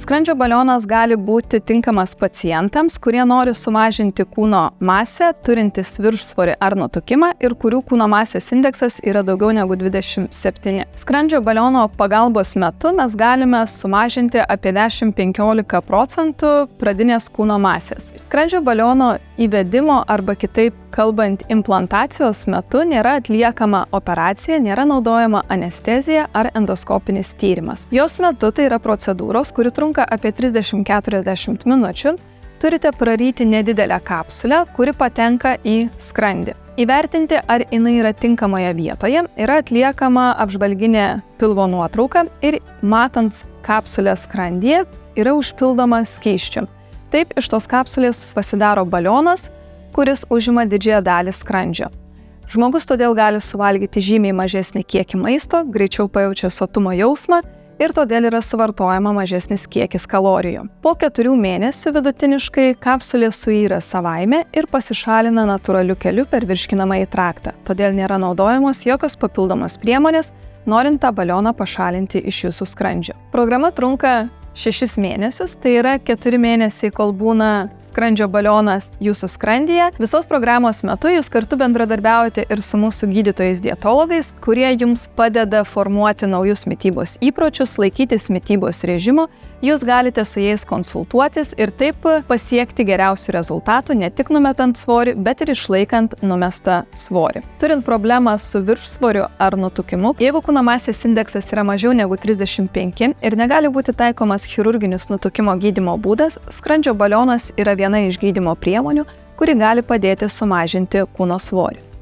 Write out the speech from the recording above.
Skrandžio balionas gali būti tinkamas pacientams, kurie nori sumažinti kūno masę, turintys viršsvorį ar nutukimą ir kurių kūno masės indeksas yra daugiau negu 27. Skrandžio baliono pagalbos metu mes galime sumažinti apie 10–15% pradinės kūno masės. Skrandžio baliono įvedimo arba kitaip kalbant implantacijos metu nėra atliekama operacija, nėra naudojama anestezija ar endoskopinis tyrimas. Jos metu tai yra procedūros, kuri trunka apie 30–40 minučių. Turite praryti nedidelę kapsulę, kuri patenka į skrandį. Įvertinti, ar jinai yra tinkamoje vietoje, yra atliekama apžvalginė pilvo nuotrauka ir matant kapsulę skrandyje yra užpildoma skysčiu. Taip iš tos kapsulės pasidaro balionas, kuris užima didžiąją dalį skrandžio. Žmogus todėl gali suvalgyti žymiai mažesnį kiekį maisto, greičiau pajaučia sotumo jausmą ir todėl yra suvartojama mažesnis kiekis kalorijų. Po 4 mėnesių vidutiniškai kapsulė suyra savaime ir pasišalina natūraliu keliu per virškinamąjį traktą. Todėl nėra naudojamos jokios papildomos priemonės, norint tą balioną pašalinti iš jūsų skrandžio. Programa trunka 6 mėnesius, tai yra 4 mėnesiai, kol būna skrandžio balionas jūsų skrandyje. Visos programos metu jūs kartu bendradarbiaujate ir su mūsų gydytojais dietologais, kurie jums padeda formuoti naujus mitybos įpročius, laikytis mitybos režimo. Jūs galite su jais konsultuotis ir taip pasiekti geriausių rezultatų, ne tik numetant svorį, bet ir išlaikant numestą svorį. Turint problemą su viršsvoriu ar nutukimu, jeigu kūno masės indeksas yra mažiau negu 35 ir negali būti taikomas chirurginis nutukimo gydymo būdas, skrandžio balionas yra viena iš gydymo priemonių, kuri gali padėti sumažinti kūno svorį.